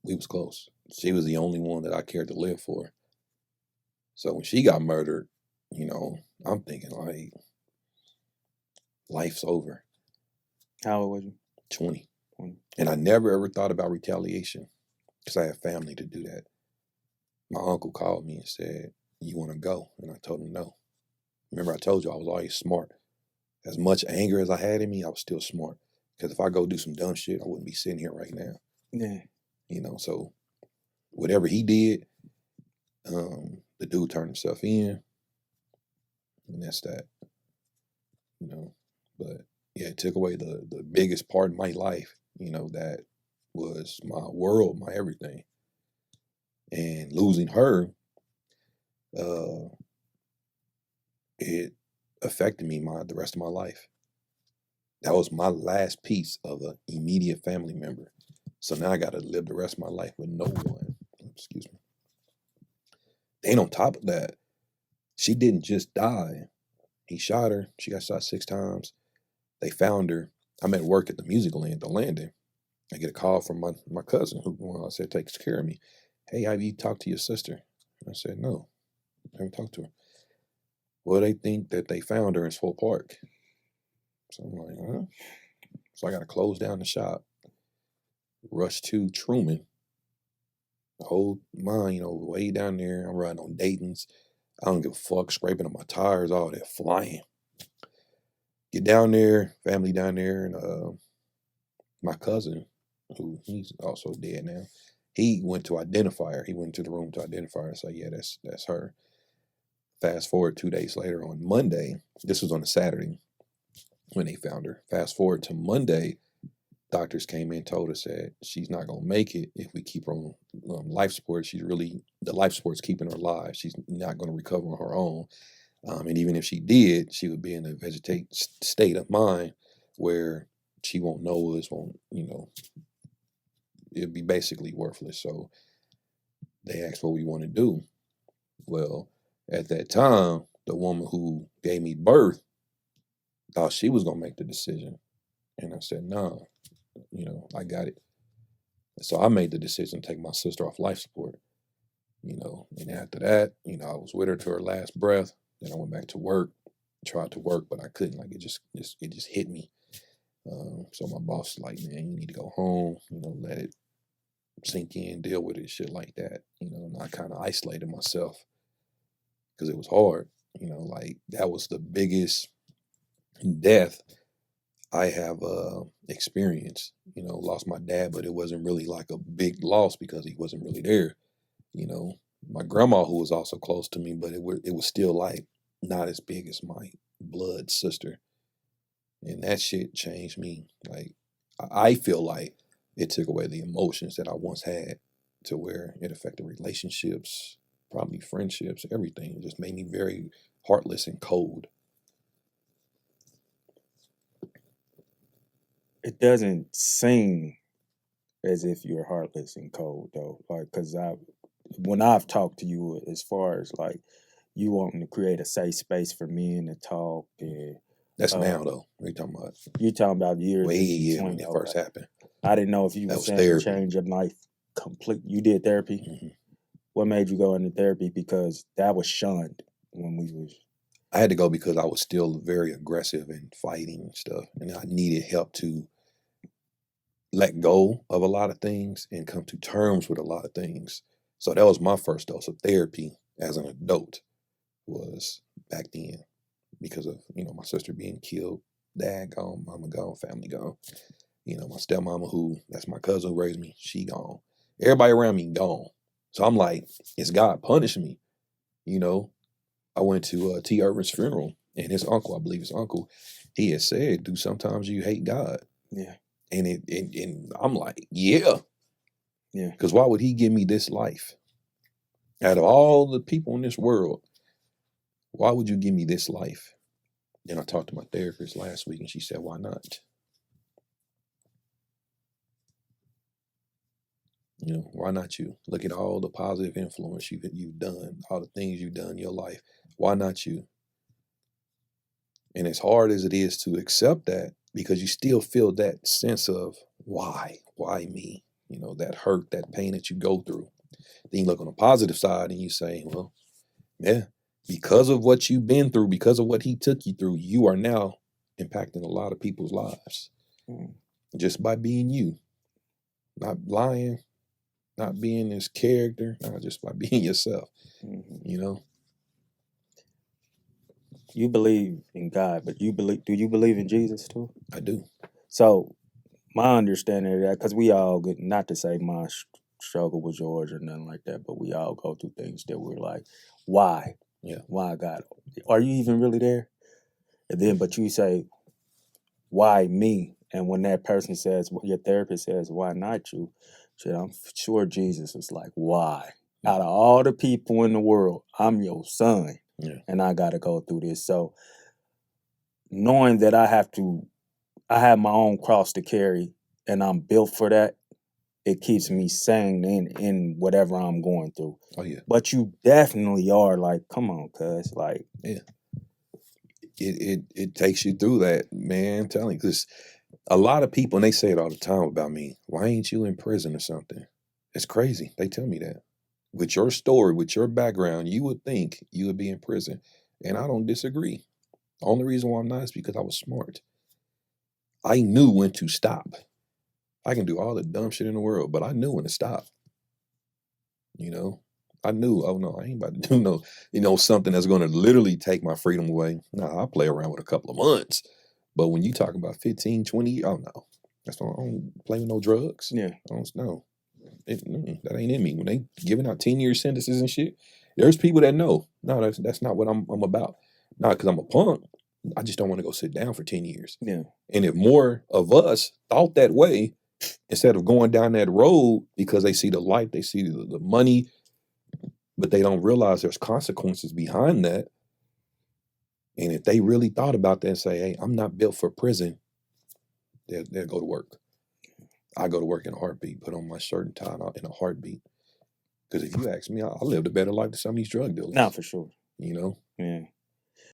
we was close. She was the only one that I cared to live for. So when she got murdered, I'm thinking like, life's over. How old was you? 20. 20. And I never ever thought about retaliation because I had family to do that. My uncle called me and said, "You want to go?" And I told him no. Remember, I told you I was always smart. As much anger as I had in me, I was still smart. Because if I go do some dumb shit, I wouldn't be sitting here right now. Yeah. So whatever he did, the dude turned himself in, and that's that. But yeah, it took away the biggest part of my life, that was my world, my everything. And losing her, it affected me the rest of my life. That was my last piece of an immediate family member. So now I got to live the rest of my life with no one. Excuse me. And on top of that, she didn't just die. He shot her. She got shot 6 times. They found her. I'm at work at the music land, the landing. I get a call from my cousin, who I said takes care of me. "Hey, have you talked to your sister?" I said, "No, I haven't talked to her." "Well, they think that they found her in Swope Park." So I'm like, huh? So I got to close down the shop, rush to Truman, hold mine, way down there. I'm riding on Dayton's. I don't give a fuck, scraping on my tires, all that, flying. Get down there, family down there, and my cousin, who he's also dead now, he went to identify her. He went to the room to identify her and say, "Yeah, that's her." Fast forward 2 days later on Monday, this was on a Saturday when they found her. Fast forward to Monday, doctors came in and told us that she's not going to make it if we keep her on life support. The life support's keeping her alive. She's not going to recover on her own. And even if she did, she would be in a vegetative state of mind where she won't know us, it'd be basically worthless. So they asked what we want to do. Well, at that time, the woman who gave me birth thought she was going to make the decision. And I said, "Nah, I got it." So I made the decision to take my sister off life support, and after that, I was with her to her last breath. Then I went back to work, tried to work, but I couldn't. Like, it just hit me. So my boss was like, "Man, you need to go home, let it sink in, deal with it, shit like that." And I kind of isolated myself because it was hard. Like, that was the biggest death I have experienced. Lost my dad, but it wasn't really like a big loss because he wasn't really there. My grandma, who was also close to me, but it was still like not as big as my blood sister. And that shit changed me. Like, I feel like it took away the emotions that I once had, to where it affected relationships, probably friendships, everything. It just made me very heartless and cold. It doesn't seem as if you're heartless and cold, though. Like, because when I've talked to you, as far as like you wanting to create a safe space for men to talk, and That's now, though. What are you talking about? you talking about years Way when it first happened. I didn't know if you That were was saying to therapy. change your life complete. You did therapy. Mm-hmm. What made you go into therapy? Because that was shunned when we was. I had to go because I was still very aggressive and fighting and stuff, and I needed help to let go of a lot of things and come to terms with a lot of things. So that was my first dose of therapy as an adult, was back then, because of, my sister being killed, dad gone, mama gone, family gone. My stepmama, that's my cousin who raised me, she gone. Everybody around me gone. So I'm like, it's God punishing me. I went to T. Irvin's funeral, and his uncle, I believe his uncle, he had said, "Do sometimes you hate God?" Yeah. And I'm like, yeah. Yeah. Because why would he give me this life? Out of all the people in this world, why would you give me this life? Then I talked to my therapist last week, and she said, "Why not?" Why not you? Look at all the positive influence you've done, all the things you've done in your life. Why not you? And as hard as it is to accept that, because you still feel that sense of why me? you know, that hurt, that pain that you go through. Then you look on the positive side and you say, well, yeah, because of what you've been through, because of what he took you through, you are now impacting a lot of people's lives just by being you, not lying, not being this character, not just by being yourself, you know? You believe in God, but do you believe in Jesus too? I do. So my understanding of that, because we all get, not to say my struggle was yours or nothing like that, but we all go through things that we're like, why? Yeah. Why God? Are you even really there? And then, but you say, why me? And when that person says, your therapist says, why not you? Shit, I'm sure Jesus is like, why? Out of all the people in the world, I'm your son. Yeah. And I got to go through this. So knowing that I have my own cross to carry and I'm built for that, it keeps me sane in whatever I'm going through. Oh, yeah. But you definitely are like, come on, cuz, like. Yeah. It takes you through that, man. I'm telling you, because a lot of people, and they say it all the time about me, why ain't you in prison or something? It's crazy. They tell me that. With your story, with your background, you would think you would be in prison. And I don't disagree. The only reason why I'm not is because I was smart. I knew when to stop. I can do all the dumb shit in the world, but I knew when to stop. You know? I knew, oh no, I ain't about to do no, you know, something that's going to literally take my freedom away. Nah, I'll play around with a couple of months. But when you talk about 15, 20, oh no. That's why I don't play with no drugs. Yeah. I don't know. That ain't in me. When they giving out 10-year sentences and shit, there's people that know. No, that's not what I'm about. Not because I'm a punk. I just don't want to go sit down for 10 years. Yeah. And if more of us thought that way, instead of going down that road because they see the light, they see the money, but they don't realize there's consequences behind that. And if they really thought about that and say, hey, I'm not built for prison, they'll go to work. I go to work in a heartbeat, put on my shirt and tie in a heartbeat. Because if you ask me, I lived a better life than some of these drug dealers. No, for sure. You know? Yeah.